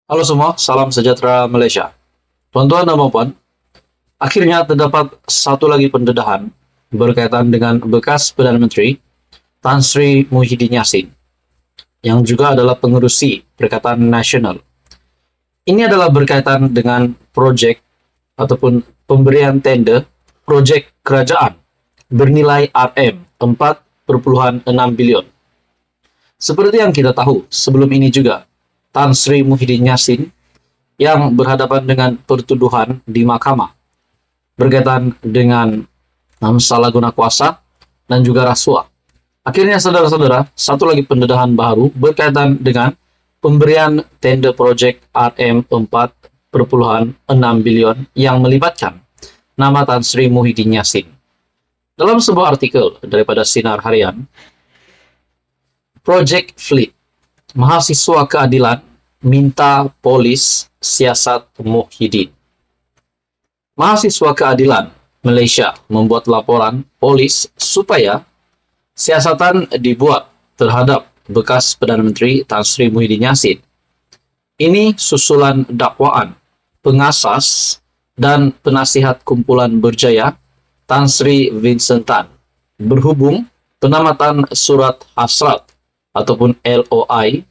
Halo semua, salam sejahtera Malaysia. Tuan-tuan dan puan, akhirnya terdapat satu lagi pendedahan berkaitan dengan bekas Perdana Menteri Tan Sri Muhyiddin Yassin, yang juga adalah pengerusi Perikatan Nasional. Ini adalah berkaitan dengan projek ataupun pemberian tender projek kerajaan bernilai RM4,6 bilion. Seperti yang kita tahu, sebelum ini juga Tan Sri Muhyiddin Yassin yang berhadapan dengan pertuduhan di mahkamah berkaitan dengan salah guna kuasa dan juga rasuah. Akhirnya saudara-saudara, satu lagi pendedahan baru berkaitan dengan pemberian tender projek RM4,6 bilion yang melibatkan nama Tan Sri Muhyiddin Yassin. Dalam sebuah artikel daripada Sinar Harian, Project Fleet, mahasiswa keadilan minta polis siasat Muhyiddin. Mahasiswa keadilan Malaysia membuat laporan polis supaya siasatan dibuat terhadap bekas Perdana Menteri Tan Sri Muhyiddin Yassin. Ini susulan dakwaan pengasas dan penasihat kumpulan berjaya Tan Sri Vincent Tan berhubung penamatan surat hasrat ataupun LOI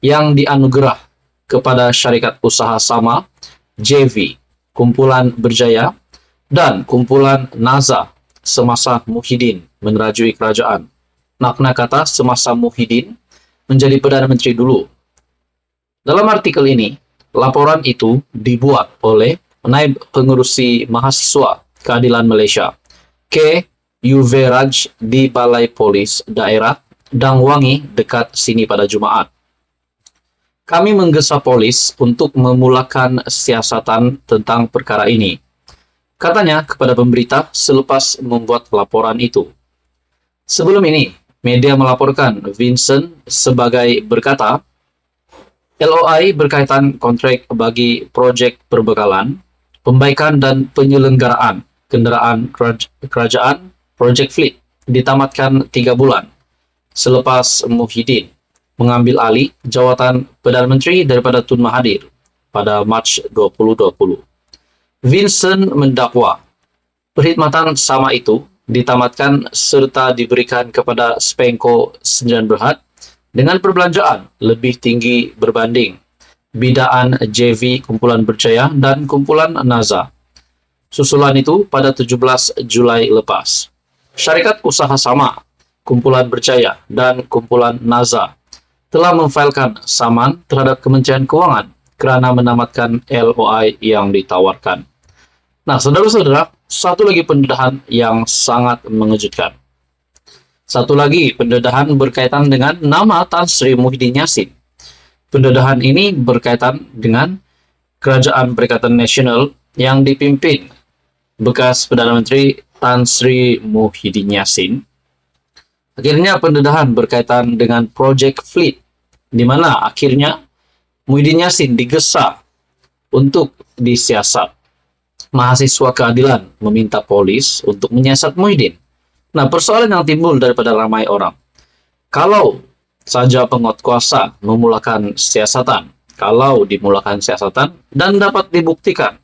yang dianugerah kepada syarikat usaha sama JV, kumpulan berjaya, dan kumpulan Naza semasa Muhyiddin menerajui kerajaan. Makna kata semasa Muhyiddin menjadi Perdana Menteri dulu. Dalam artikel ini, laporan itu dibuat oleh Naib Pengerusi Mahasiswa Keadilan Malaysia, K. Yuveraj di Balai Polis Daerah Dangwangi dekat sini pada Jumaat. Kami menggesa polis untuk memulakan siasatan tentang perkara ini, katanya kepada pemberita selepas membuat laporan itu. Sebelum ini, media melaporkan Vincent sebagai berkata, LOI berkaitan kontrak bagi projek perbekalan, pembaikan dan penyelenggaraan kenderaan kerajaan Project Fleet ditamatkan 3 bulan selepas Muhyiddin mengambil alih jawatan Perdana Menteri daripada Tun Mahathir pada Mac 2020. Vincent mendakwa perkhidmatan sama itu ditamatkan serta diberikan kepada Spenco Sdn Bhd dengan perbelanjaan lebih tinggi berbanding bidaan JV Kumpulan Berjaya dan Kumpulan Naza. Susulan itu pada 17 Julai lepas. Syarikat usaha sama, Kumpulan Berjaya dan Kumpulan Naza telah memfailkan saman terhadap Kementerian Kewangan kerana menamatkan LOI yang ditawarkan. Nah, saudara-saudara, satu lagi pendedahan yang sangat mengejutkan. Satu lagi pendedahan berkaitan dengan nama Tan Sri Muhyiddin Yassin. Pendedahan ini berkaitan dengan Kerajaan Perikatan Nasional yang dipimpin bekas Perdana Menteri Tan Sri Muhyiddin Yassin. Akhirnya pendedahan berkaitan dengan Project Fleet, di mana akhirnya Muhyiddin Yassin digesa untuk disiasat. Mahasiswa keadilan meminta polis untuk menyiasat Muhyiddin. Nah, persoalan yang timbul daripada ramai orang, kalau saja penguat kuasa memulakan siasatan, kalau dimulakan siasatan dan dapat dibuktikan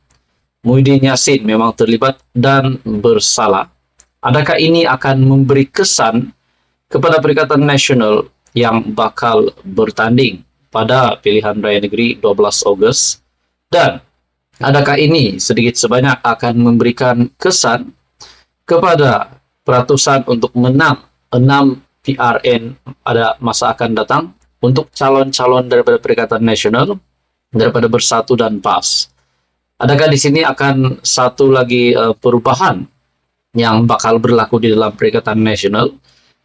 Muhyiddin Yassin memang terlibat dan bersalah, adakah ini akan memberi kesan kepada Perikatan Nasional yang bakal bertanding pada pilihan raya negeri 12 Ogos, dan adakah ini sedikit sebanyak akan memberikan kesan kepada peratusan untuk menang 6 PRN pada masa akan datang untuk calon-calon daripada Perikatan Nasional daripada Bersatu dan PAS. Adakah di sini akan satu lagi perubahan yang bakal berlaku di dalam Perikatan Nasional?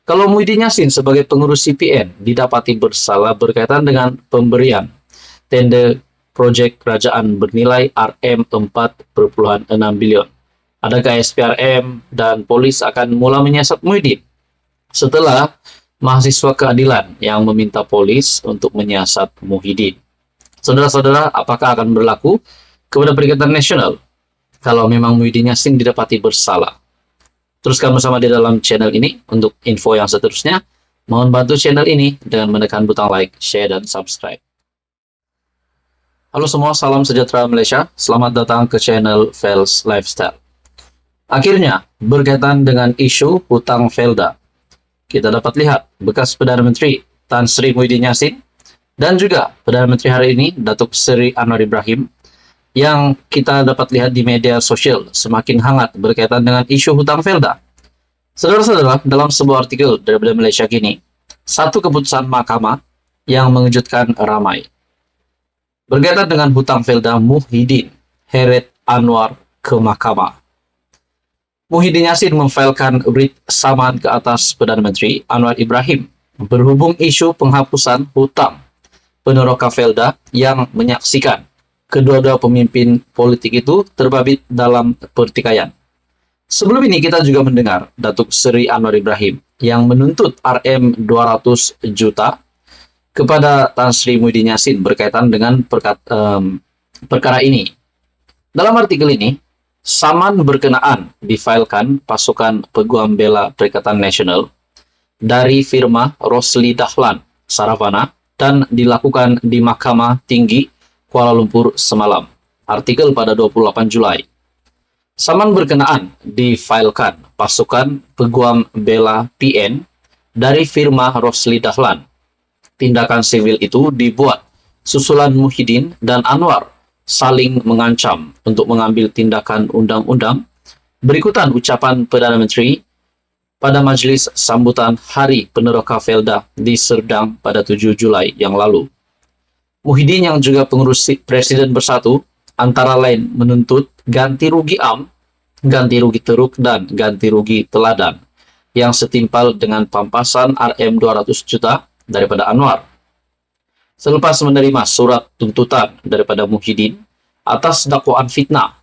Kalau Muhyiddin Yassin sebagai pengurus CPN didapati bersalah berkaitan dengan pemberian tender projek kerajaan bernilai RM4,6 bilion, adakah SPRM dan polis akan mula menyiasat Muhyiddin setelah mahasiswa keadilan yang meminta polis untuk menyiasat Muhyiddin? Saudara-saudara, apakah akan berlaku kepada Perikatan Nasional kalau memang Muhyiddin Yassin didapati bersalah? Teruskan bersama di dalam channel ini untuk info yang seterusnya. Mohon bantu channel ini dengan menekan butang like, share, dan subscribe. Halo semua, salam sejahtera Malaysia. Selamat datang ke channel Fels Lifestyle. Akhirnya, berkaitan dengan isu hutang Felda, kita dapat lihat bekas Perdana Menteri Tan Sri Muhyiddin Yassin dan juga Perdana Menteri hari ini, Datuk Seri Anwar Ibrahim, yang kita dapat lihat di media sosial semakin hangat berkaitan dengan isu hutang Felda. Saudara-saudara, dalam sebuah artikel dari Malaysia Kini, satu keputusan mahkamah yang mengejutkan ramai. Berkaitan dengan hutang Felda, Muhyiddin heret Anwar ke mahkamah. Muhyiddin Yassin memfailkan writ saman ke atas Perdana Menteri Anwar Ibrahim berhubung isu penghapusan hutang peneroka Felda yang menyaksikan kedua-dua pemimpin politik itu terbabit dalam pertikaian. Sebelum ini kita juga mendengar Datuk Seri Anwar Ibrahim yang menuntut RM 200 juta kepada Tan Sri Muhyiddin Yassin berkaitan dengan perkara ini. Dalam artikel ini, saman berkenaan difailkan pasukan Peguam Bela Perikatan Nasional dari firma Rosli Dahlan Saravana dan dilakukan di Mahkamah Tinggi Kuala Lumpur semalam. Artikel pada 28 Julai. Saman berkenaan difailkan pasukan Peguam Bela PN dari firma Rosli Dahlan. Tindakan sivil itu dibuat susulan Muhyiddin dan Anwar saling mengancam untuk mengambil tindakan undang-undang berikutan ucapan Perdana Menteri pada majlis sambutan Hari Peneroka Felda di Serdang pada 7 Julai yang lalu. Muhyiddin yang juga pengurus Presiden Bersatu antara lain menuntut ganti rugi AM, ganti rugi teruk, dan ganti rugi teladan yang setimpal dengan pampasan RM 200 juta daripada Anwar. Selepas menerima surat tuntutan daripada Muhyiddin atas dakwaan fitnah,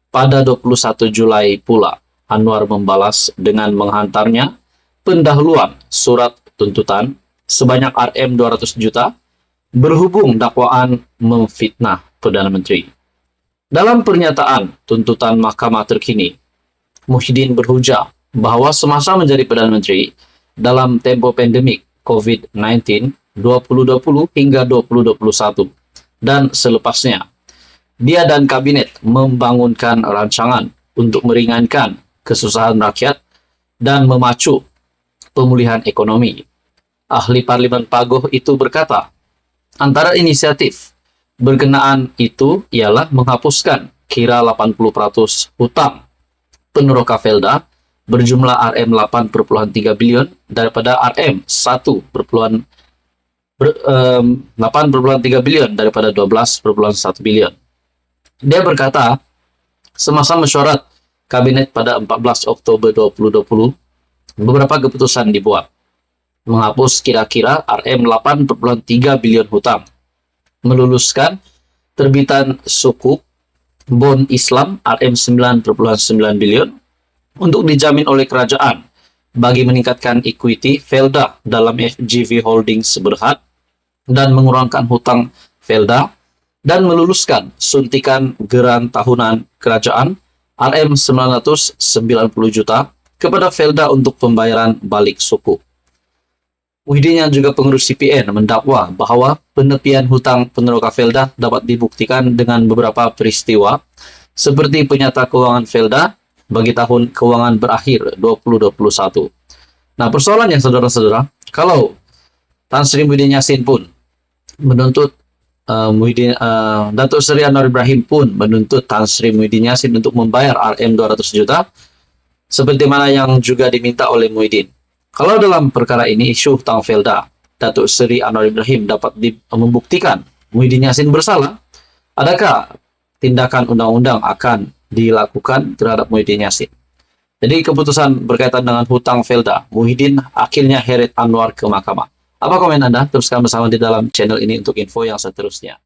pada 21 Julai pula Anwar membalas dengan menghantarnya pendahuluan surat tuntutan sebanyak RM 200 juta berhubung dakwaan memfitnah Perdana Menteri. Dalam pernyataan tuntutan mahkamah terkini, Muhyiddin berhujah bahawa semasa menjadi Perdana Menteri dalam tempoh pandemik COVID-19 2020 hingga 2021 dan selepasnya, dia dan kabinet membangunkan rancangan untuk meringankan kesusahan rakyat dan memacu pemulihan ekonomi. Ahli Parlimen Pagoh itu berkata, antara inisiatif berkenaan itu ialah menghapuskan kira 80% hutang peneroka Felda berjumlah RM 8,3 bilion daripada RM 8,3 bilion daripada 12,1 bilion. Dia berkata, semasa mesyuarat kabinet pada 14 Oktober 2020, beberapa keputusan dibuat. Menghapus kira-kira RM 8,3 bilion hutang, meluluskan terbitan sukuk bon Islam RM 9,9 bilion untuk dijamin oleh kerajaan bagi meningkatkan equity Felda dalam FGV Holdings Berhad dan mengurangkan hutang Felda dan meluluskan suntikan geran tahunan kerajaan RM 990 juta kepada Felda untuk pembayaran balik suku. Muhyiddin yang juga pengurus CPN mendakwa bahawa penepian hutang peneroka Felda dapat dibuktikan dengan beberapa peristiwa seperti penyata keuangan Felda bagi tahun keuangan berakhir 2021. Nah, persoalannya saudara-saudara, kalau Tan Sri Muhyiddin Yassin pun menuntut Datuk Seri Anwar Ibrahim pun menuntut Tan Sri Muhyiddin Yassin untuk membayar RM 200 juta seperti mana yang juga diminta oleh Muhyiddin. Kalau dalam perkara ini isu hutang Felda, Datuk Seri Anwar Ibrahim dapat membuktikan Muhyiddin Yassin bersalah, adakah tindakan undang-undang akan dilakukan terhadap Muhyiddin Yassin? Jadi keputusan berkaitan dengan hutang Felda, Muhyiddin akhirnya heret Anwar ke mahkamah. Apa komen Anda? Teruskan bersama di dalam channel ini untuk info yang seterusnya.